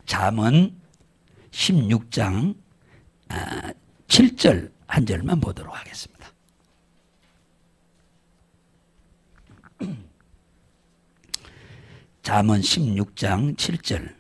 잠언 16장 7절 한 절만 보도록 하겠습니다. 잠언 16장 7절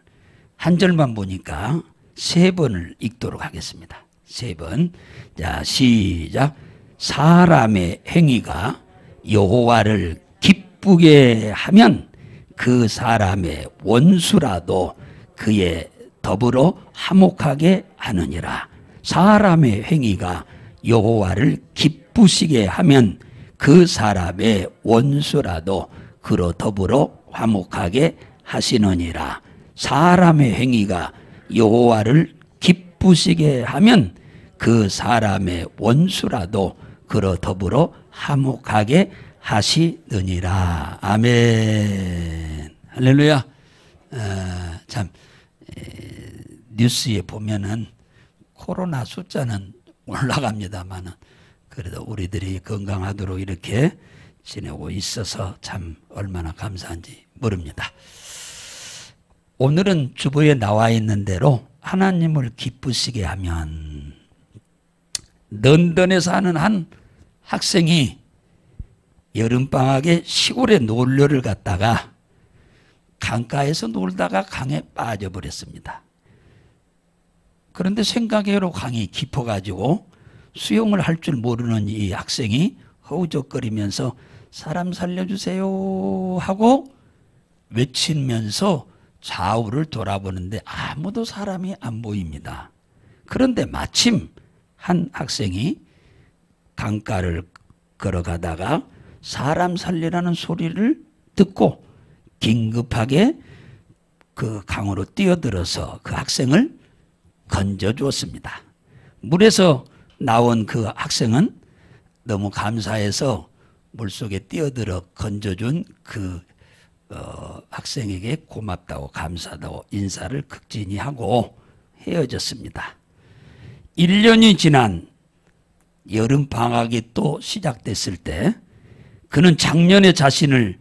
한 절만 보니까 세 번을 읽도록 하겠습니다. 세 번. 자, 시작. 사람의 행위가 여호와를 기쁘게 하면 그 사람의 원수라도 그의 더불어 화목하게 하느니라. 사람의 행위가 여호와를 기쁘시게 하면 그 사람의 원수라도 그로 더불어 화목하게 하시느니라. 사람의 행위가 여호와를 기쁘시게 하면 그 사람의 원수라도 그로 더불어 화목하게 하시느니라. 아멘. 할렐루야. 참 뉴스에 보면은 코로나 숫자는 올라갑니다만은 그래도 우리들이 건강하도록 이렇게 지내고 있어서 참 얼마나 감사한지 모릅니다. 오늘은 주보에 나와 있는 대로 하나님을 기쁘시게 하면, 런던에 사는 한 학생이 여름방학에 시골에 놀러를 갔다가 강가에서 놀다가 강에 빠져버렸습니다. 그런데 생각외로 강이 깊어가지고 수영을 할 줄 모르는 이 학생이 허우적거리면서 사람 살려주세요 하고 외치면서 좌우를 돌아보는데 아무도 사람이 안 보입니다. 그런데 마침 한 학생이 강가를 걸어가다가 사람 살리라는 소리를 듣고 긴급하게 그 강으로 뛰어들어서 그 학생을 건져주었습니다. 물에서 나온 그 학생은 너무 감사해서 물속에 뛰어들어 건져준 그 학생에게 고맙다고 감사하다고 인사를 극진히 하고 헤어졌습니다. 1년이 지난 여름방학이 또 시작됐을 때 그는 작년에 자신을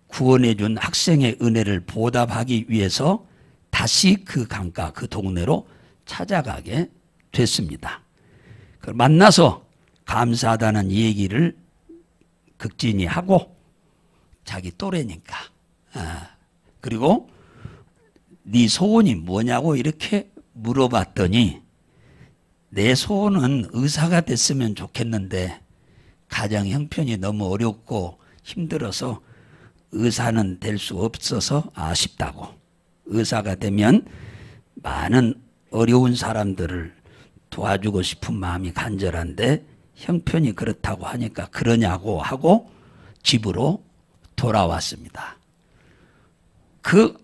구원해준 학생의 은혜를 보답하기 위해서 다시 그 강가 그 동네로 찾아가게 됐습니다. 만나서 감사하다는 얘기를 극진히 하고 자기 또래니까 그리고 네 소원이 뭐냐고 이렇게 물어봤더니 내 소원은 의사가 됐으면 좋겠는데 가정 형편이 너무 어렵고 힘들어서 의사는 될 수 없어서 아쉽다고, 의사가 되면 많은 어려운 사람들을 도와주고 싶은 마음이 간절한데 형편이 그렇다고 하니까 그러냐고 하고 집으로 돌아왔습니다. 그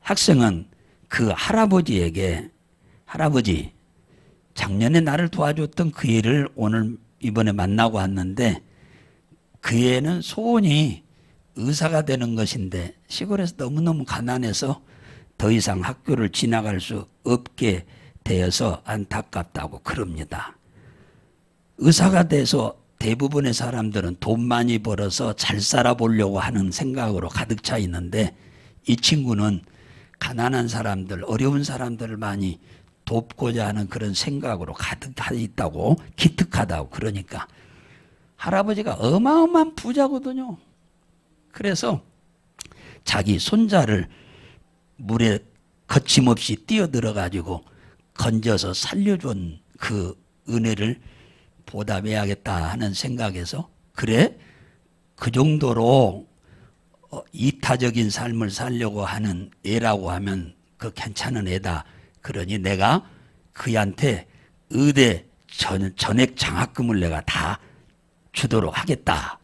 학생은 그 할아버지에게 할아버지 작년에 나를 도와줬던 그 애를 오늘 이번에 만나고 왔는데 그 애는 소원이 의사가 되는 것인데 시골에서 너무너무 가난해서 더 이상 학교를 지나갈 수 없게 되어서 안타깝다고 그럽니다. 의사가 돼서 대부분의 사람들은 돈 많이 벌어서 잘 살아보려고 하는 생각으로 가득 차 있는데 이 친구는 가난한 사람들, 어려운 사람들을 많이 돕고자 하는 그런 생각으로 가득 있다고, 기특하다고 그러니까 할아버지가 어마어마한 부자거든요. 그래서 자기 손자를 물에 거침없이 뛰어들어 가지고 건져서 살려준 그 은혜를 보답해야겠다 하는 생각에서 그래? 그 정도로 이타적인 삶을 살려고 하는 애라고 하면 그 괜찮은 애다. 그러니 내가 그한테 의대 전액 장학금을 내가 다 주도록 하겠다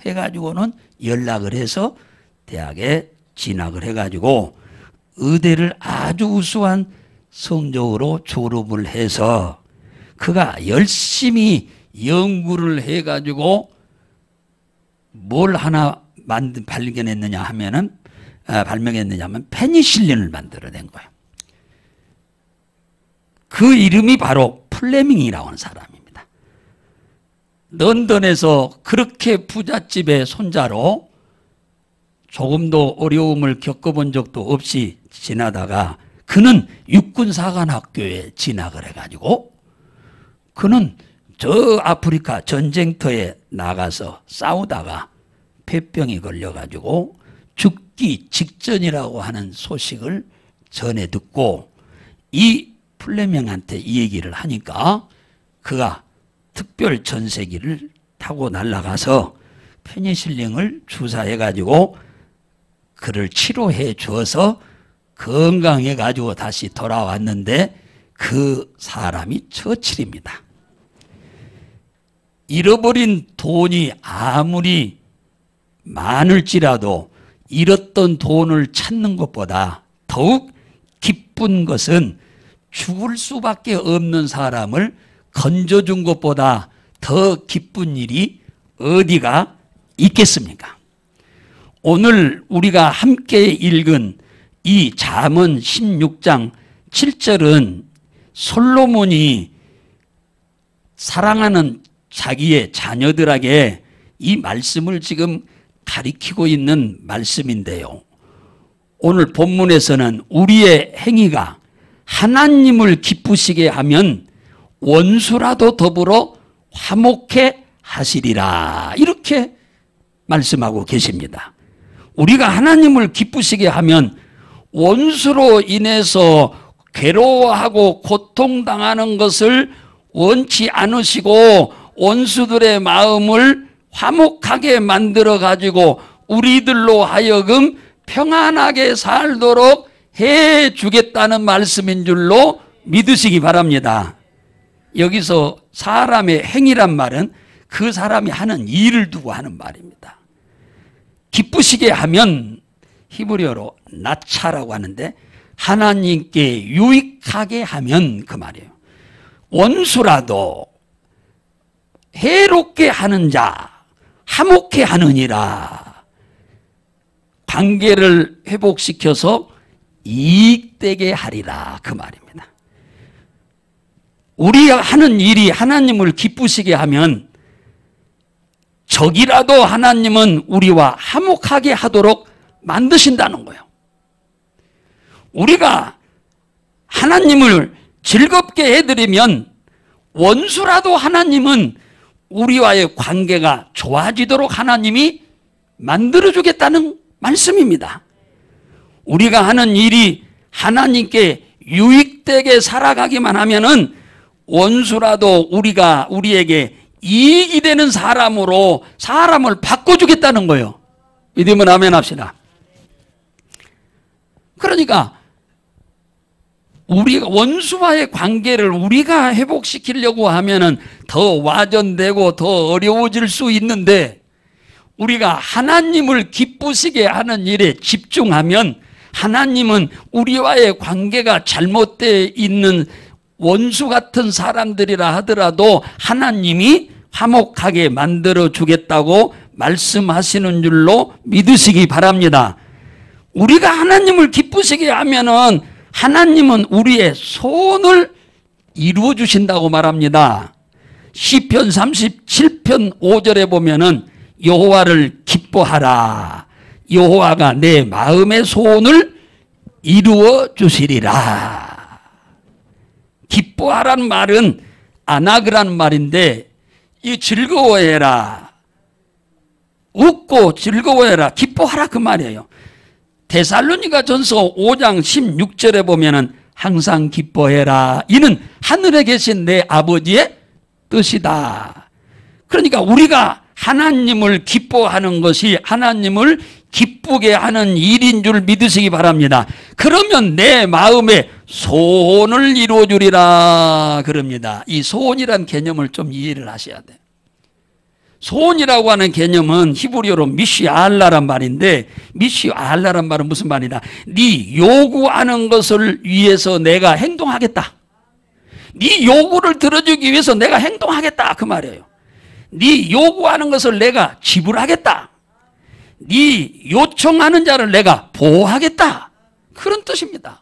해가지고는 연락을 해서 대학에 진학을 해가지고 의대를 아주 우수한 성적으로 졸업을 해서 그가 열심히 연구를 해가지고 뭘 하나 발견했느냐 하면은 발명했느냐 하면 페니실린을 만들어낸 거예요. 그 이름이 바로 플레밍이라고 하는 사람입니다. 런던에서 그렇게 부잣집의 손자로 조금도 어려움을 겪어본 적도 없이 지나다가 그는 육군사관학교에 진학을 해가지고 그는 저 아프리카 전쟁터에 나가서 싸우다가 폐병이 걸려가지고 죽기 직전이라고 하는 소식을 전해 듣고 이 플레명한테 이 얘기를 하니까 그가 특별 전세기를 타고 날아가서 페니실린을 주사해가지고 그를 치료해 주어서 건강해가지고 다시 돌아왔는데 그 사람이 처칠입니다. 잃어버린 돈이 아무리 많을지라도 잃었던 돈을 찾는 것보다 더욱 기쁜 것은 죽을 수밖에 없는 사람을 건져준 것보다 더 기쁜 일이 어디가 있겠습니까? 오늘 우리가 함께 읽은 이 잠언 16장 7절은 솔로몬이 사랑하는 자기의 자녀들에게 이 말씀을 지금 가리키고 있는 말씀인데요. 오늘 본문에서는 우리의 행위가 하나님을 기쁘시게 하면 원수라도 더불어 화목해 하시리라 이렇게 말씀하고 계십니다. 우리가 하나님을 기쁘시게 하면 원수로 인해서 괴로워하고 고통당하는 것을 원치 않으시고 원수들의 마음을 화목하게 만들어 가지고 우리들로 하여금 평안하게 살도록 해 주겠다는 말씀인 줄로 믿으시기 바랍니다. 여기서 사람의 행위란 말은 그 사람이 하는 일을 두고 하는 말입니다. 기쁘시게 하면 히브리어로 나차라고 하는데 하나님께 유익하게 하면 그 말이에요. 원수라도 해롭게 하는 자 화목해 하느니라. 관계를 회복시켜서 이익되게 하리라 그 말입니다. 우리가 하는 일이 하나님을 기쁘시게 하면 적이라도 하나님은 우리와 화목하게 하도록 만드신다는 거예요. 우리가 하나님을 즐겁게 해드리면 원수라도 하나님은 우리와의 관계가 좋아지도록 하나님이 만들어주겠다는 말씀입니다. 우리가 하는 일이 하나님께 유익되게 살아가기만 하면은 원수라도 우리에게 이익이 되는 사람으로 사람을 바꿔주겠다는 거예요. 믿으면 아멘 합시다. 그러니까 우리가 원수와의 관계를 우리가 회복시키려고 하면은 더 와전되고 더 어려워질 수 있는데 우리가 하나님을 기쁘시게 하는 일에 집중하면 하나님은 우리와의 관계가 잘못되어 있는 원수 같은 사람들이라 하더라도 하나님이 화목하게 만들어 주겠다고 말씀하시는 줄로 믿으시기 바랍니다. 우리가 하나님을 기쁘시게 하면은 하나님은 우리의 소원을 이루어 주신다고 말합니다. 시편 37편 5절에 보면은 여호와를 기뻐하라. 여호와가 내 마음의 소원을 이루어 주시리라. 기뻐하라는 말은 안악이라는 말인데 이 즐거워해라. 웃고 즐거워해라. 기뻐하라 그 말이에요. 데살로니가 전서 5장 16절에 보면은 항상 기뻐해라. 이는 하늘에 계신 내 아버지의 뜻이다. 그러니까 우리가 하나님을 기뻐하는 것이 하나님을 기쁘게 하는 일인 줄 믿으시기 바랍니다. 그러면 내 마음에 소원을 이루어 주리라 그럽니다. 이 소원이란 개념을 좀 이해를 하셔야 돼요. 소원이라고 하는 개념은 히브리어로 미시알라란 말인데 미시알라란 말은 무슨 말이냐? 네 요구하는 것을 위해서 내가 행동하겠다. 네 요구를 들어주기 위해서 내가 행동하겠다 그 말이에요. 네 요구하는 것을 내가 지불하겠다. 네 요청하는 자를 내가 보호하겠다. 그런 뜻입니다.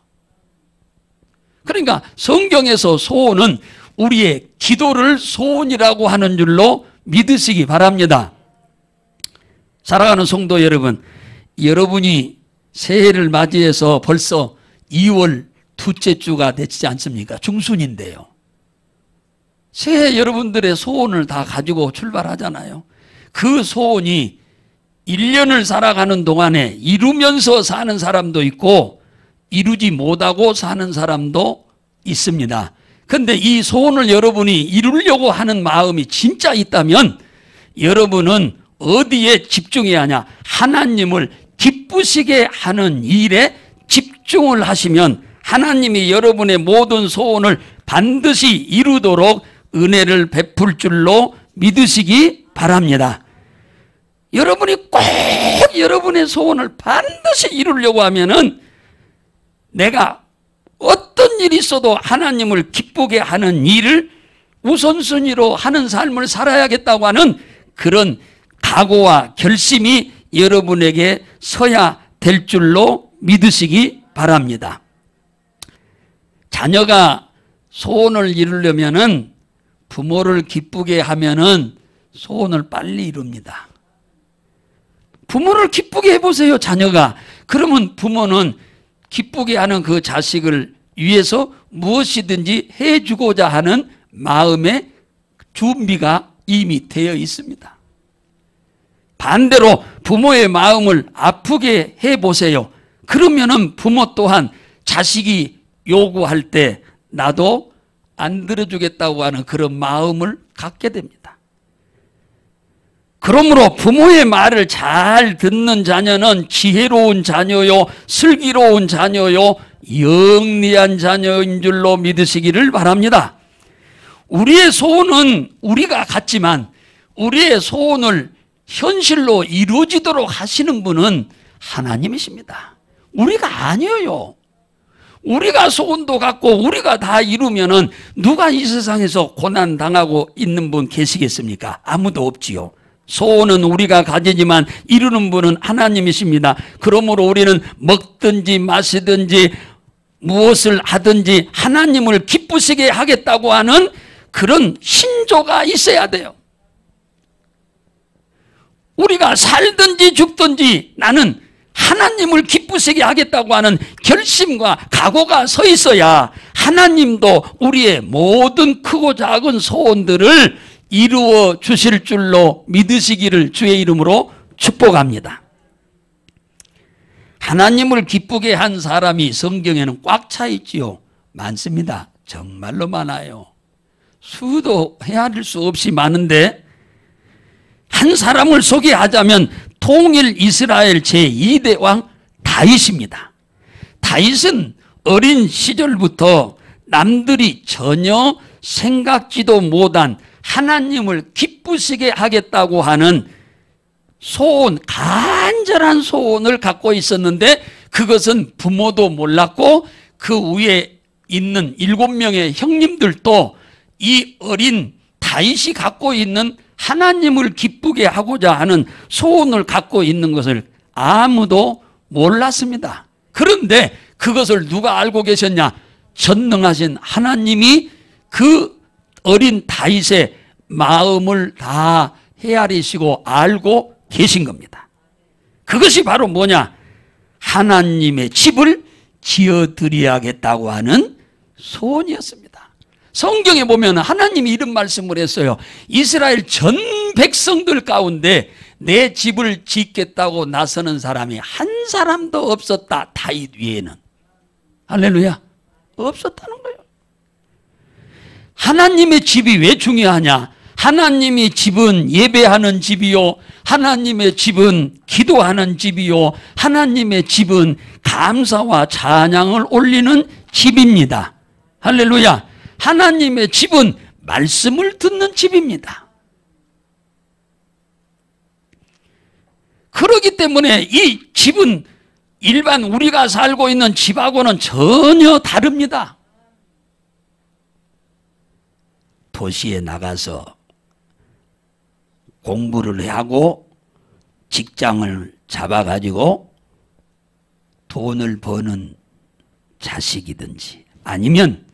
그러니까 성경에서 소원은 우리의 기도를 소원이라고 하는 줄로 믿으시기 바랍니다. 사랑하는 성도 여러분, 여러분이 새해를 맞이해서 벌써 2월 2째 주가 되지 않습니까? 중순인데요. 새해 여러분들의 소원을 다 가지고 출발하잖아요. 그 소원이 1년을 살아가는 동안에 이루면서 사는 사람도 있고 이루지 못하고 사는 사람도 있습니다. 그런데 이 소원을 여러분이 이루려고 하는 마음이 진짜 있다면 여러분은 어디에 집중해야 하냐? 하나님을 기쁘시게 하는 일에 집중을 하시면 하나님이 여러분의 모든 소원을 반드시 이루도록 은혜를 베풀 줄로 믿으시기 바랍니다. 여러분이 꼭 여러분의 소원을 반드시 이루려고 하면은 내가 어떤 일이 있어도 하나님을 기쁘게 하는 일을 우선순위로 하는 삶을 살아야겠다고 하는 그런 각오와 결심이 여러분에게 서야 될 줄로 믿으시기 바랍니다. 자녀가 소원을 이루려면은 부모를 기쁘게 하면은 소원을 빨리 이룹니다. 부모를 기쁘게 해보세요, 자녀가. 그러면 부모는 기쁘게 하는 그 자식을 위해서 무엇이든지 해주고자 하는 마음의 준비가 이미 되어 있습니다. 반대로 부모의 마음을 아프게 해보세요. 그러면은 부모 또한 자식이 요구할 때 나도 안 들어주겠다고 하는 그런 마음을 갖게 됩니다. 그러므로 부모의 말을 잘 듣는 자녀는 지혜로운 자녀요, 슬기로운 자녀요, 영리한 자녀인 줄로 믿으시기를 바랍니다. 우리의 소원은 우리가 갖지만 우리의 소원을 현실로 이루어지도록 하시는 분은 하나님이십니다. 우리가 아니에요. 우리가 소원도 갖고 우리가 다 이루면은 누가 이 세상에서 고난 당하고 있는 분 계시겠습니까? 아무도 없지요. 소원은 우리가 가지지만 이루는 분은 하나님이십니다. 그러므로 우리는 먹든지 마시든지 무엇을 하든지 하나님을 기쁘시게 하겠다고 하는 그런 신조가 있어야 돼요. 우리가 살든지 죽든지 나는 하나님을 기쁘시게 하겠다고 하는 결심과 각오가 서 있어야 하나님도 우리의 모든 크고 작은 소원들을 이루어 주실 줄로 믿으시기를 주의 이름으로 축복합니다. 하나님을 기쁘게 한 사람이 성경에는 꽉 차 있지요. 많습니다. 정말로 많아요. 수도 헤아릴 수 없이 많은데 한 사람을 소개하자면 통일 이스라엘 제2대 왕 다윗입니다. 다윗은 어린 시절부터 남들이 전혀 생각지도 못한 하나님을 기쁘시게 하겠다고 하는 소원, 간절한 소원을 갖고 있었는데 그것은 부모도 몰랐고 그 위에 있는 7명의 형님들도 이 어린 다윗이 갖고 있는 하나님을 기쁘게 하고자 하는 소원을 갖고 있는 것을 아무도 몰랐습니다. 그런데 그것을 누가 알고 계셨냐? 전능하신 하나님이 그 어린 다윗의 마음을 다 헤아리시고 알고 계신 겁니다. 그것이 바로 뭐냐? 하나님의 집을 지어드려야겠다고 하는 소원이었습니다. 성경에 보면 하나님이 이런 말씀을 했어요. 이스라엘 전 백성들 가운데 내 집을 짓겠다고 나서는 사람이 한 사람도 없었다. 다윗 외에는. 할렐루야. 없었다는 거예요. 하나님의 집이 왜 중요하냐? 하나님의 집은 예배하는 집이요, 하나님의 집은 기도하는 집이요, 하나님의 집은 감사와 찬양을 올리는 집입니다. 할렐루야. 하나님의 집은 말씀을 듣는 집입니다. 그렇기 때문에 이 집은 일반 우리가 살고 있는 집하고는 전혀 다릅니다. 도시에 나가서 공부를 하고 직장을 잡아가지고 돈을 버는 자식이든지 아니면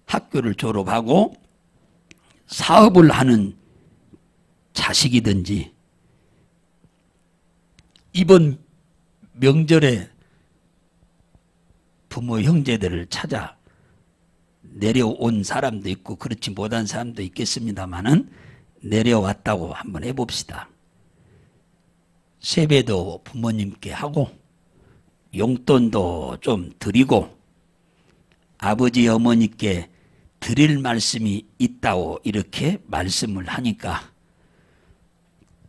학교를 졸업하고 사업을 하는 자식이든지 이번 명절에 부모 형제들을 찾아 내려온 사람도 있고 그렇지 못한 사람도 있겠습니다마는 내려왔다고 한번 해봅시다. 세배도 부모님께 하고 용돈도 좀 드리고 아버지 어머니께 드릴 말씀이 있다고 이렇게 말씀을 하니까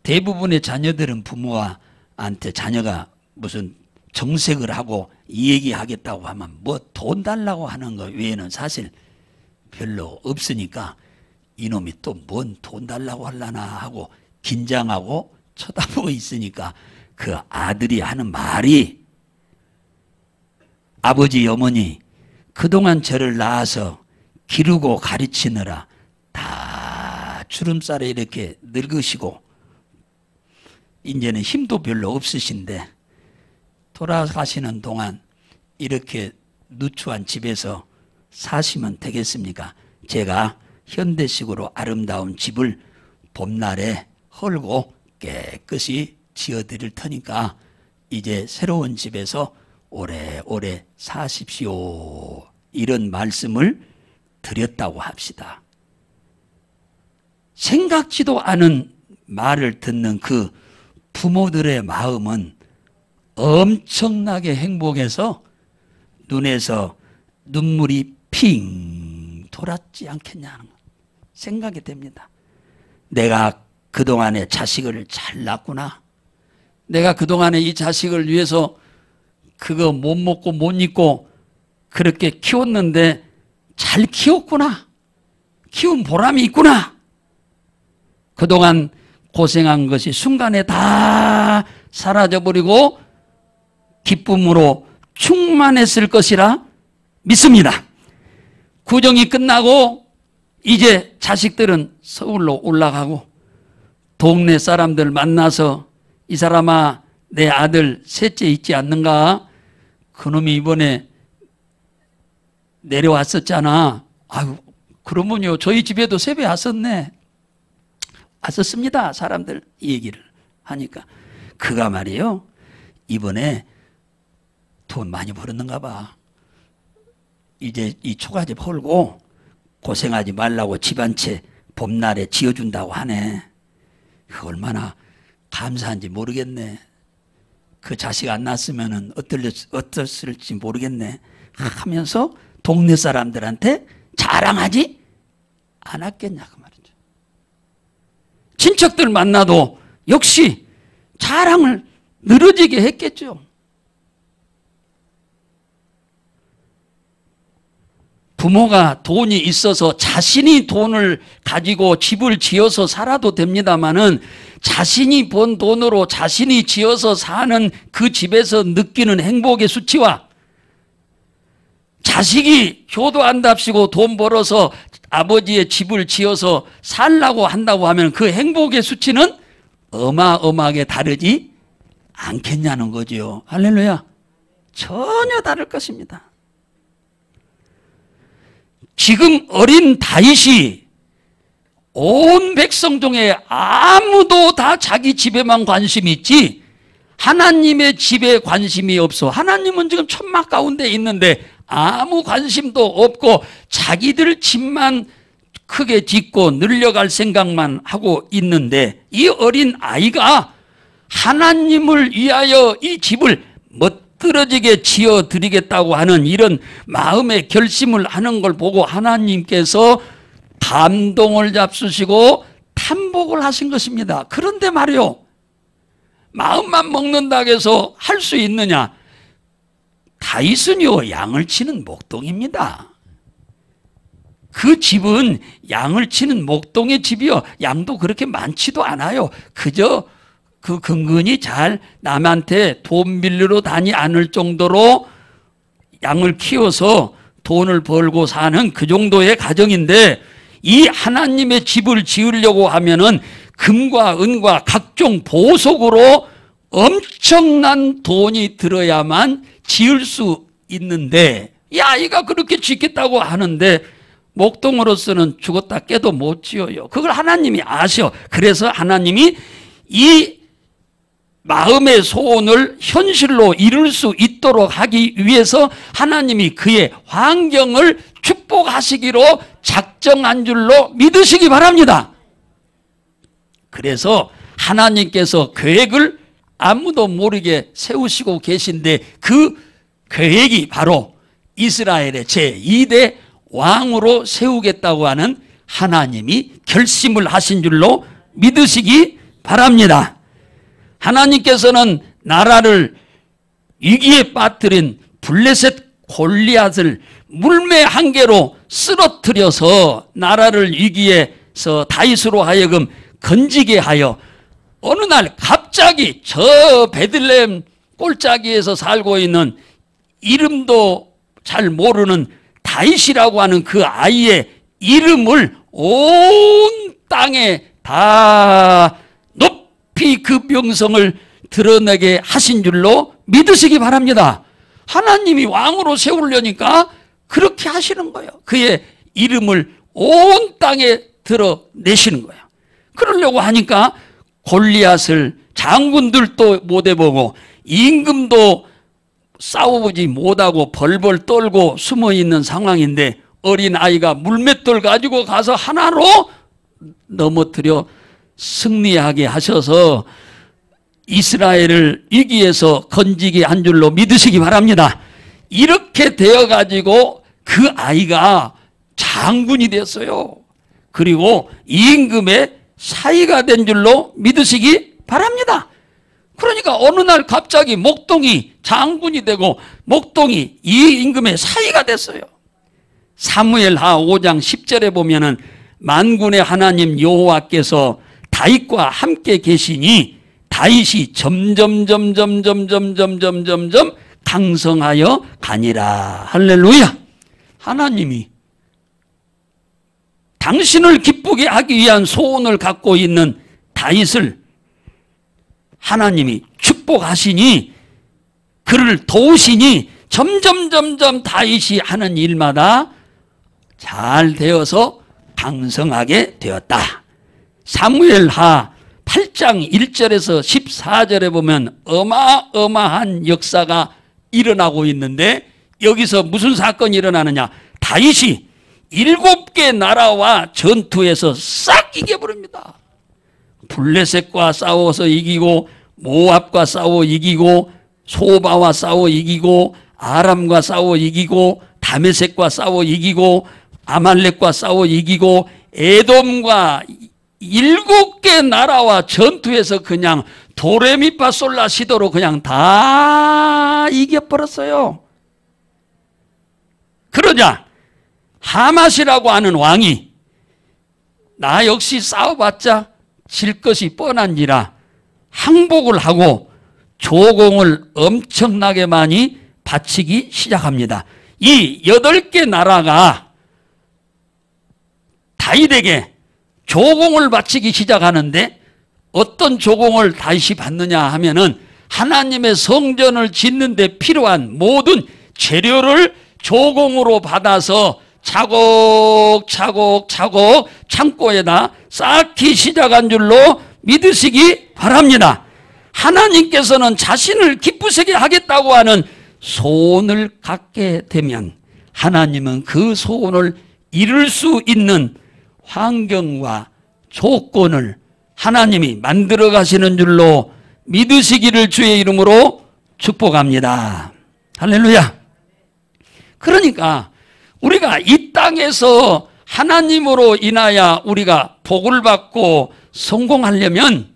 대부분의 자녀들은 부모한테 자녀가 무슨 정색을 하고 이 얘기하겠다고 하면 뭐 돈 달라고 하는 거 외에는 사실 별로 없으니까 이놈이 또 뭔 돈 달라고 하려나 하고 긴장하고 쳐다보고 있으니까 그 아들이 하는 말이 아버지 어머니 그동안 저를 낳아서 기르고 가르치느라 다 주름살에 이렇게 늙으시고 이제는 힘도 별로 없으신데 돌아가시는 동안 이렇게 누추한 집에서 사시면 되겠습니까? 제가 현대식으로 아름다운 집을 봄날에 헐고 깨끗이 지어드릴 테니까 이제 새로운 집에서 오래오래 사십시오. 이런 말씀을 드렸다고 합시다. 생각지도 않은 말을 듣는 그 부모들의 마음은 엄청나게 행복해서 눈에서 눈물이 핑 돌았지 않겠냐는 생각이 됩니다. 내가 그동안에 자식을 잘 낳았구나. 내가 그동안에 이 자식을 위해서 그거 못 먹고 못 입고 그렇게 키웠는데 잘 키웠구나. 키운 보람이 있구나. 그동안 고생한 것이 순간에 다 사라져버리고 기쁨으로 충만했을 것이라 믿습니다. 구정이 끝나고 이제 자식들은 서울로 올라가고 동네 사람들 만나서 이 사람아 내 아들 셋째 있지 않는가? 그놈이 이번에 내려왔었잖아. 아유 그러면요 저희 집에도 세배 왔었네. 왔었습니다. 사람들 이 얘기를 하니까 그가 말이에요. 이번에 돈 많이 벌었는가 봐. 이제 이 초가집 헐고 고생하지 말라고 집 한 채 봄날에 지어준다고 하네. 그 얼마나 감사한지 모르겠네. 그 자식 안 낳았으면 어땠을지 모르겠네 하면서 동네 사람들한테 자랑하지 않았겠냐 그 말이죠. 친척들 만나도 역시 자랑을 늘어지게 했겠죠. 부모가 돈이 있어서 자신이 돈을 가지고 집을 지어서 살아도 됩니다마는 자신이 번 돈으로 자신이 지어서 사는 그 집에서 느끼는 행복의 수치와 자식이 효도한답시고 돈 벌어서 아버지의 집을 지어서 살라고 한다고 하면 그 행복의 수치는 어마어마하게 다르지 않겠냐는 거죠. 할렐루야. 전혀 다를 것입니다. 지금 어린 다윗이 온 백성 중에 아무도 다 자기 집에만 관심이 있지 하나님의 집에 관심이 없어. 하나님은 지금 천막 가운데 있는데 아무 관심도 없고 자기들 집만 크게 짓고 늘려갈 생각만 하고 있는데 이 어린 아이가 하나님을 위하여 이 집을 멋들어지게 지어드리겠다고 하는 이런 마음의 결심을 하는 걸 보고 하나님께서 감동을 잡수시고 탐복을 하신 것입니다. 그런데 말이요, 마음만 먹는다고 해서 할 수 있느냐? 다윗은요 양을 치는 목동입니다. 그 집은 양을 치는 목동의 집이요 양도 그렇게 많지도 않아요. 그저 그 근근히 잘 남한테 돈 빌리러 다니 않을 정도로 양을 키워서 돈을 벌고 사는 그 정도의 가정인데 이 하나님의 집을 지으려고 하면은 금과 은과 각종 보석으로 엄청난 돈이 들어야만 지을 수 있는데 이 아이가 그렇게 짓겠다고 하는데 목동으로서는 죽었다 깨도 못 지어요. 그걸 하나님이 아셔. 그래서 하나님이 이 마음의 소원을 현실로 이룰 수 있도록 하기 위해서 하나님이 그의 환경을 축복하시기로 작정한 줄로 믿으시기 바랍니다. 그래서 하나님께서 계획을 아무도 모르게 세우시고 계신데 그 계획이 바로 이스라엘의 제2대 왕으로 세우겠다고 하는 하나님이 결심을 하신 줄로 믿으시기 바랍니다. 하나님께서는 나라를 위기에 빠뜨린 블레셋 골리앗을 물매 한 개로 쓰러뜨려서 나라를 위기에서 다윗으로 하여금 건지게 하여 어느 날 갑자기 저 베들레헴 꼴짜기에서 살고 있는 이름도 잘 모르는 다윗이라고 하는 그 아이의 이름을 온 땅에 다 높이 그 명성을 드러내게 하신 줄로 믿으시기 바랍니다. 하나님이 왕으로 세우려니까 그렇게 하시는 거예요. 그의 이름을 온 땅에 드러내시는 거예요. 그러려고 하니까 골리앗을 장군들도 못 해보고 임금도 싸워보지 못하고 벌벌 떨고 숨어있는 상황인데 어린아이가 물맷돌 가지고 가서 하나로 넘어뜨려 승리하게 하셔서 이스라엘을 위기에서 건지게 한 줄로 믿으시기 바랍니다. 이렇게 되어가지고 그 아이가 장군이 됐어요. 그리고 임금의 사위가 된 줄로 믿으시기 바랍니다. 그러니까 어느 날 갑자기 목동이 장군이 되고 목동이 이 임금의 사위가 됐어요. 사무엘하 5장 10절에 보면은 만군의 하나님 여호와께서 다윗과 함께 계시니 다윗이 점점 강성하여 가니라. 할렐루야. 하나님이 당신을 기쁘게 하기 위한 소원을 갖고 있는 다윗을 하나님이 축복하시니 그를 도우시니 점점 다윗이 하는 일마다 잘 되어서 강성하게 되었다. 사무엘하 8장 1절에서 14절에 보면 어마어마한 역사가 일어나고 있는데 여기서 무슨 사건이 일어나느냐. 다윗이 7개 나라와 전투에서 싹 이겨버립니다. 블레셋과 싸워서 이기고 모압과 싸워 이기고 소바와 싸워 이기고 아람과 싸워 이기고 다메섹과 싸워 이기고 아말렉과 싸워 이기고 에돔과 7개 나라와 전투에서 그냥 도레미파솔라시도로 그냥 다 이겨버렸어요. 그러자 하맛이라고 하는 왕이 나 역시 싸워봤자 질 것이 뻔한지라 항복을 하고 조공을 엄청나게 많이 바치기 시작합니다. 이 8개 나라가 다윗에게 조공을 바치기 시작하는데 어떤 조공을 다윗이 받느냐 하면은 하나님의 성전을 짓는 데 필요한 모든 재료를 조공으로 받아서 차곡차곡 창고에다 쌓기 시작한 줄로 믿으시기 바랍니다. 하나님께서는 자신을 기쁘시게 하겠다고 하는 소원을 갖게 되면 하나님은 그 소원을 이룰 수 있는 환경과 조건을 하나님이 만들어 가시는 줄로 믿으시기를 주의 이름으로 축복합니다. 할렐루야. 그러니까 우리가 이 땅에서 하나님으로 인하여 우리가 복을 받고 성공하려면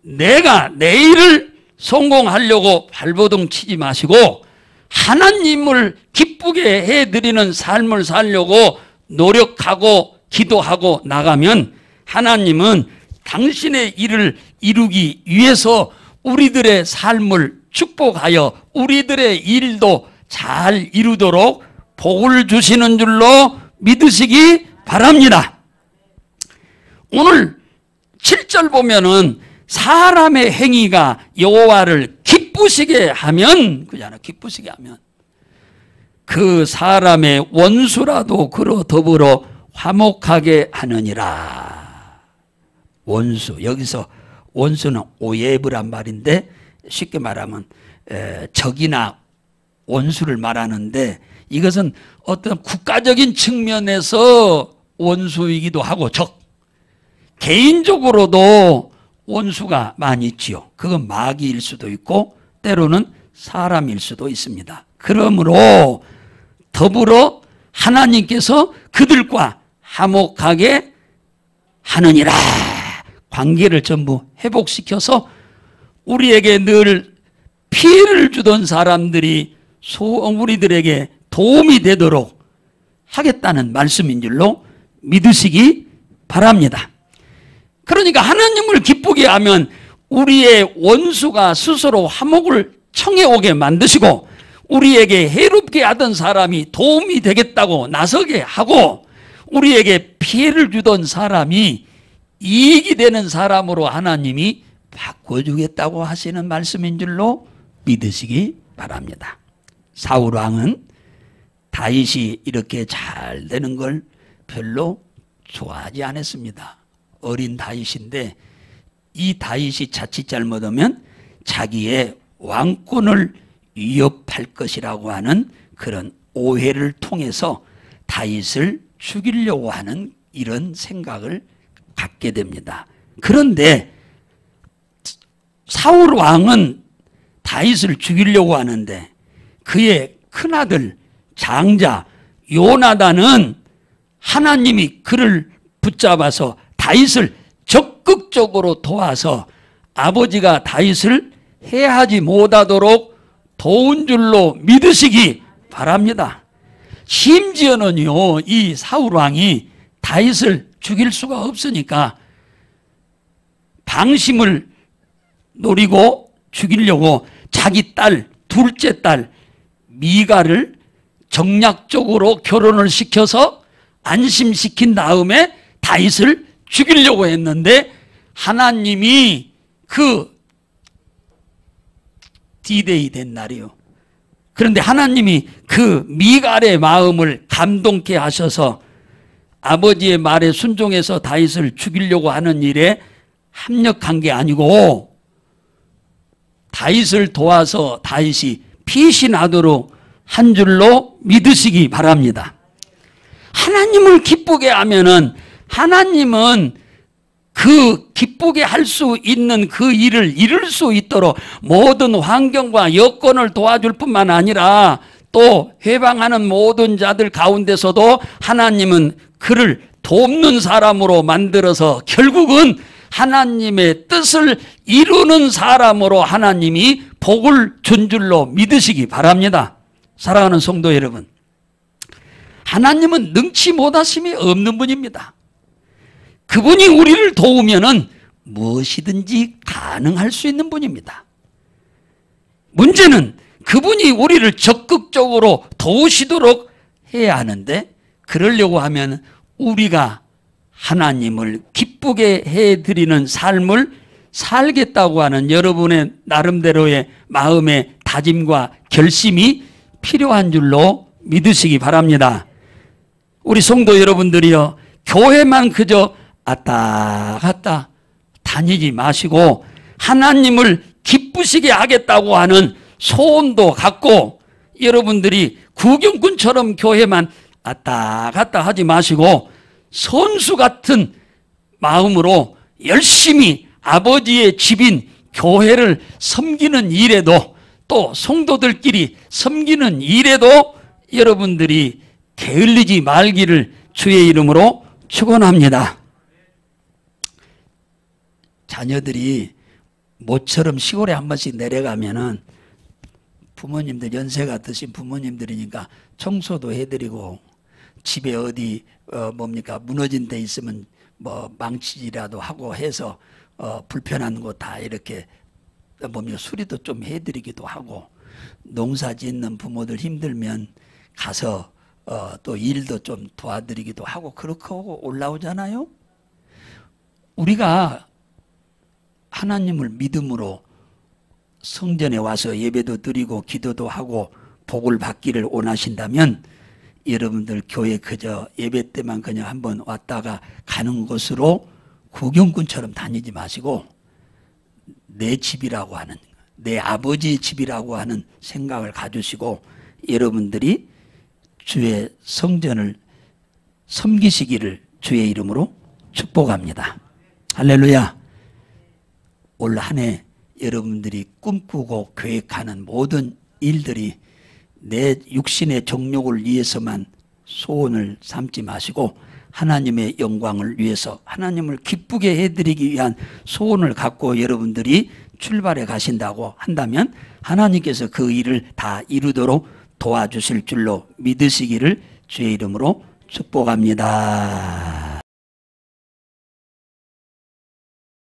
내가 내 일을 성공하려고 발버둥 치지 마시고 하나님을 기쁘게 해드리는 삶을 살려고 노력하고 기도하고 나가면 하나님은 당신의 일을 이루기 위해서 우리들의 삶을 축복하여 우리들의 일도 잘 이루도록 복을 주시는 줄로 믿으시기 바랍니다. 오늘 7절 보면은 사람의 행위가 여호와를 기쁘시게 하면 그잖아. 기쁘시게 하면 그 사람의 원수라도 그로 더불어 화목하게 하느니라. 원수, 여기서 원수는 오예브란 말인데 쉽게 말하면 적이나 원수를 말하는데 이것은 어떤 국가적인 측면에서 원수이기도 하고 적, 개인적으로도 원수가 많이 있지요. 그건 마귀일 수도 있고 때로는 사람일 수도 있습니다. 그러므로 더불어 하나님께서 그들과 화목하게 하느니라. 관계를 전부 회복시켜서 우리에게 늘 피해를 주던 사람들이 우리들에게 도움이 되도록 하겠다는 말씀인 줄로 믿으시기 바랍니다. 그러니까 하나님을 기쁘게 하면 우리의 원수가 스스로 화목을 청해오게 만드시고 우리에게 해롭게 하던 사람이 도움이 되겠다고 나서게 하고 우리에게 피해를 주던 사람이 이익이 되는 사람으로 하나님이 바꿔주겠다고 하시는 말씀인 줄로 믿으시기 바랍니다. 사울 왕은 다윗이 이렇게 잘 되는 걸 별로 좋아하지 않았습니다. 어린 다윗인데 이 다윗이 자칫 잘못하면 자기의 왕권을 위협할 것이라고 하는 그런 오해를 통해서 다윗을 죽이려고 하는 이런 생각을 갖게 됩니다. 그런데 사울 왕은 다윗을 죽이려고 하는데 그의 큰아들 장자 요나단은 하나님이 그를 붙잡아서 다윗을 적극적으로 도와서 아버지가 다윗을 해하지 못하도록 도운 줄로 믿으시기 바랍니다. 심지어는요, 이 사울 왕이 다윗을 죽일 수가 없으니까 방심을 노리고 죽이려고 자기 딸, 둘째 딸 미가를 정략적으로 결혼을 시켜서 안심시킨 다음에 다윗을 죽이려고 했는데 하나님이 그 D-Day 된 날이요. 그런데 하나님이 그 미갈의 마음을 감동케 하셔서 아버지의 말에 순종해서 다윗을 죽이려고 하는 일에 합력한 게 아니고 다윗을 도와서 다윗이 피신하도록 한 줄로 믿으시기 바랍니다. 하나님을 기쁘게 하면은 하나님은 그 기쁘게 할 수 있는 그 일을 이룰 수 있도록 모든 환경과 여건을 도와줄 뿐만 아니라 또 해방하는 모든 자들 가운데서도 하나님은 그를 돕는 사람으로 만들어서 결국은 하나님의 뜻을 이루는 사람으로 하나님이 복을 준 줄로 믿으시기 바랍니다. 사랑하는 성도 여러분, 하나님은 능치 못하심이 없는 분입니다. 그분이 우리를 도우면은 무엇이든지 가능할 수 있는 분입니다. 문제는 그분이 우리를 적극적으로 도우시도록 해야 하는데 그러려고 하면 우리가 하나님을 기쁘게 해드리는 삶을 살겠다고 하는 여러분의 나름대로의 마음의 다짐과 결심이 필요한 줄로 믿으시기 바랍니다. 우리 성도 여러분들이요, 교회만 그저 왔다 갔다 다니지 마시고 하나님을 기쁘시게 하겠다고 하는 소원도 갖고 여러분들이 구경꾼처럼 교회만 왔다 갔다 하지 마시고 선수 같은 마음으로 열심히 아버지의 집인 교회를 섬기는 일에도 또 성도들끼리 섬기는 일에도 여러분들이 게을리지 말기를 주의 이름으로 축원합니다. 자녀들이 모처럼 시골에 한 번씩 내려가면은 부모님들 연세가 드신 부모님들이니까 청소도 해드리고 집에 어디 무너진 데 있으면 뭐 망치질이라도 하고 해서 불편한 거 다 이렇게 수리도 좀 해드리기도 하고 농사 짓는 부모들 힘들면 가서 또 일도 좀 도와드리기도 하고 그렇게 하고 올라오잖아요. 우리가 하나님을 믿음으로 성전에 와서 예배도 드리고 기도도 하고 복을 받기를 원하신다면 여러분들 교회 그저 예배 때만 그냥 한번 왔다가 가는 곳으로 구경꾼처럼 다니지 마시고 내 집이라고 하는, 내 아버지의 집이라고 하는 생각을 가지시고 여러분들이 주의 성전을 섬기시기를 주의 이름으로 축복합니다. 할렐루야. 올 한 해 여러분들이 꿈꾸고 계획하는 모든 일들이 내 육신의 정욕을 위해서만 소원을 삼지 마시고 하나님의 영광을 위해서 하나님을 기쁘게 해드리기 위한 소원을 갖고 여러분들이 출발해 가신다고 한다면 하나님께서 그 일을 다 이루도록 도와주실 줄로 믿으시기를 주의 이름으로 축복합니다.